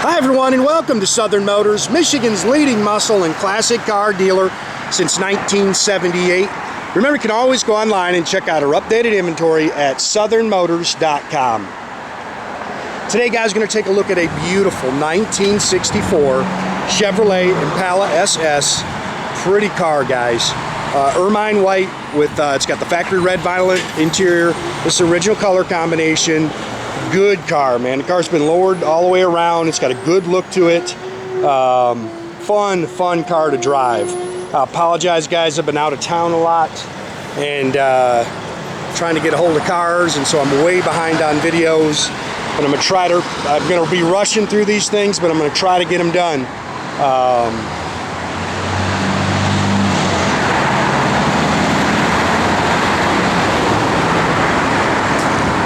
Hi everyone, and welcome to Southern Motors, Michigan's leading muscle and classic car dealer since 1978. Remember, you can always go online and check out our updated inventory at southernmotors.com. Today, guys, we're going to take a look at a beautiful 1964 Chevrolet Impala SS. Pretty car, guys. Ermine white with, it's got the factory red vinyl interior. This is the original color combination. Good car, man. The car's been lowered all the way around. It's got a good look to it. Fun car to drive. I apologize, guys. I've been out of town a lot and trying to get a hold of cars, and so I'm way behind on videos. But I'm going to be rushing through these things, but I'm going to try to get them done.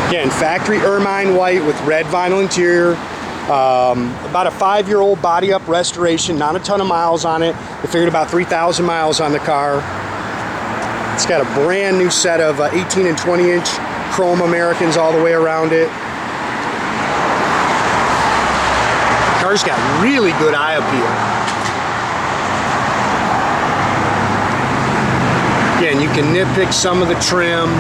Again, factory Ermine white with red vinyl interior. About a 5-year-old body up restoration, not a ton of miles on it. They figured about 3,000 miles on the car. It's got a brand new set of 18 and 20-inch chrome Americans all the way around it. The car's got really good eye appeal. Again, you can nitpick some of the trim.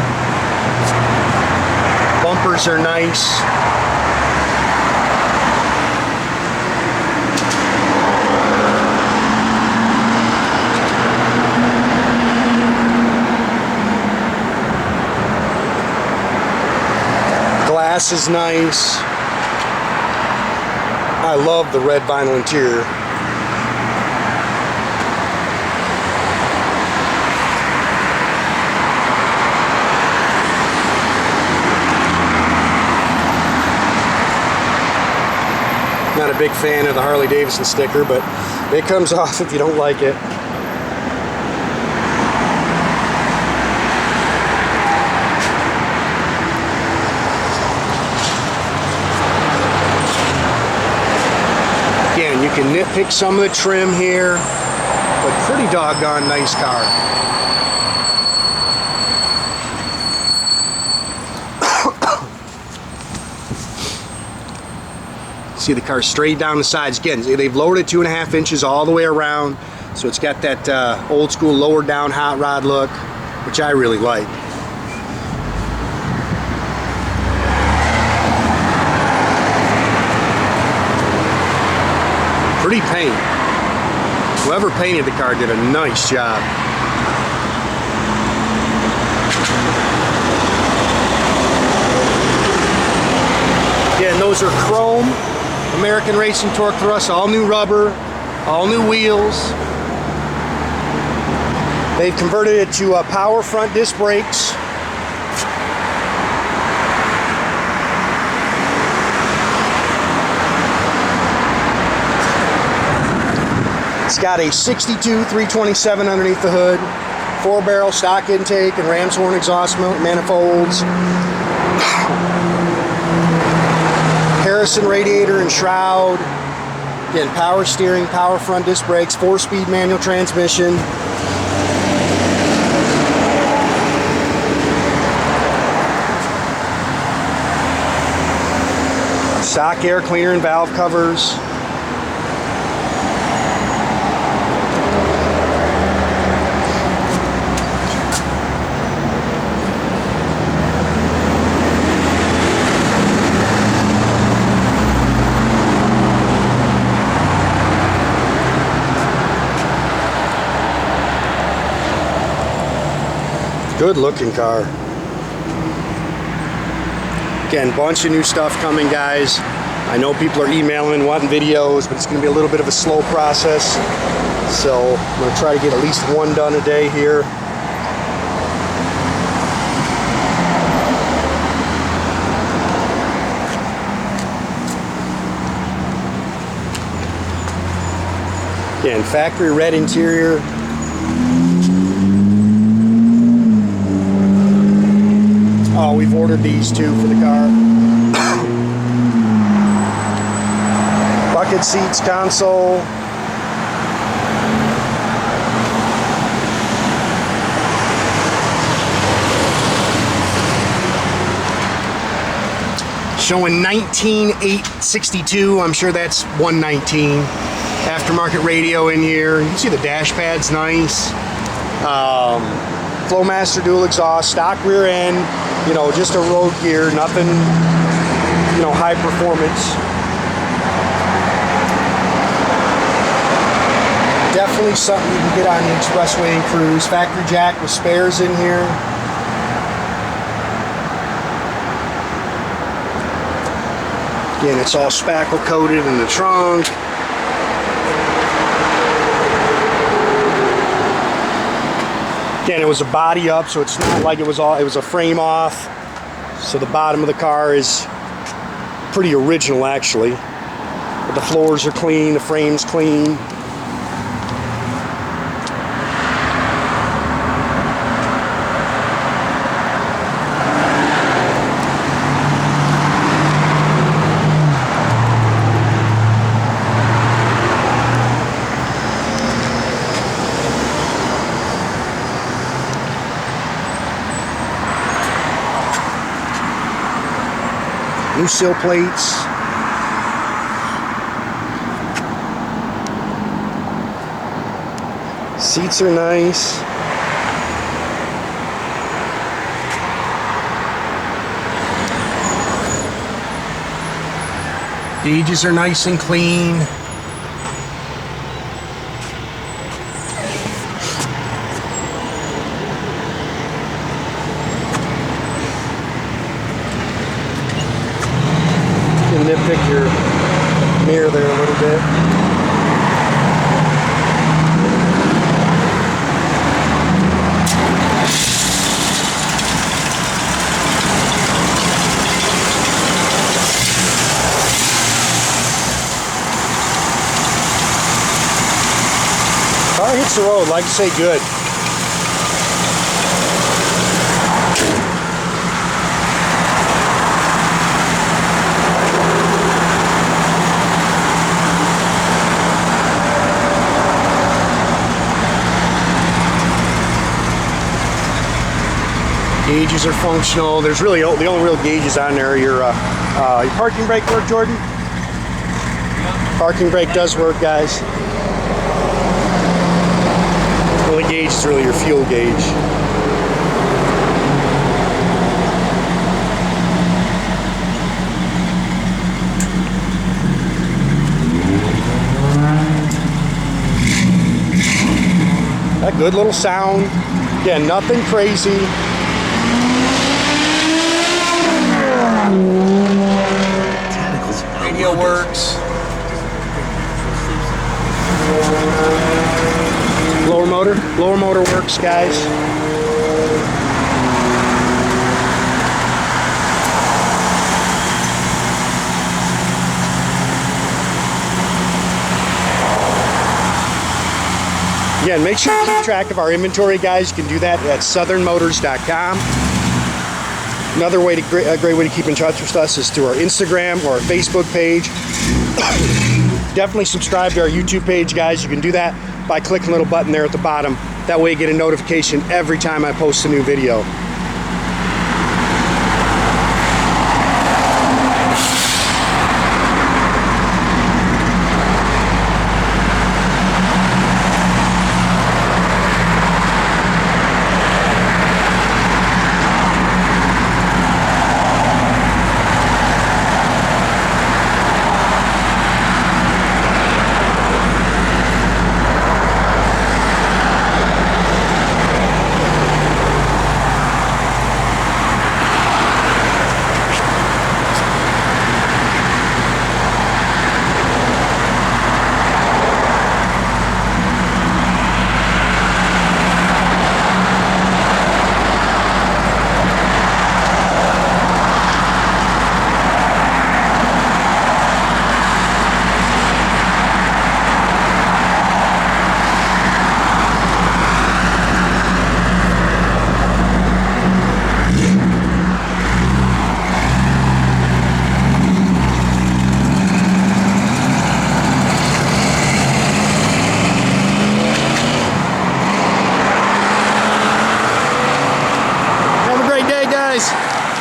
Bumpers are nice. Glass is nice. I love the red vinyl interior. Not a big fan of the Harley Davidson sticker, but it comes off if you don't like it. Again, you can nitpick some of the trim here, but pretty doggone nice car. See the car straight down the sides. Again, they've lowered it 2.5 inches all the way around, so it's got that old school lowered down hot rod look, which I really like. Pretty paint. Whoever painted the car did a nice job. Again, those are chrome American Racing torque thrust, all new rubber, all new wheels. They've converted it to power front disc brakes. It's got a 62 327 underneath the hood, 4-barrel stock intake and ram's horn exhaust manifolds. Radiator and shroud. Again, power steering, power front disc brakes, 4-speed manual transmission. Stock air cleaner and valve covers. Good looking car. Again, bunch of new stuff coming, guys. I know people are emailing, wanting videos, but it's going to be a little bit of a slow process. So I'm going to try to get at least one done a day here. Again, factory red interior. Oh, we've ordered these too for the car. Bucket seats, console. Showing 19862. I'm sure that's 119. Aftermarket radio in here. You can see the dash pad's nice. Flowmaster dual exhaust, stock rear end. You know, just a road gear, nothing, you know, high performance. Definitely something you can get on the expressway and cruise. Factory jack with spares in here. Again, it's all spackle coated in the trunk. Again, it was a body up, so it's not like it was a frame off. So the bottom of the car is pretty original, actually. But the floors are clean, the frame's clean. New sill plates. Seats are nice. Gauges are nice and clean. Nitpick your mirror there a little bit. Car hits the road, like to say good. Gauges are functional. There's really the only real gauges on there are your parking brake work, Jordan? Yeah. Parking brake does work, guys. The only gauge is really your fuel gauge. That good little sound. Again, nothing crazy. Radio works. Blower motor works, guys. Again, make sure you keep track of our inventory, guys. You can do that at southernmotors.com. Another way a great way to keep in touch with us is through our Instagram or our Facebook page. Definitely subscribe to our YouTube page, guys. You can do that by clicking the little button there at the bottom. That way you get a notification every time I post a new video.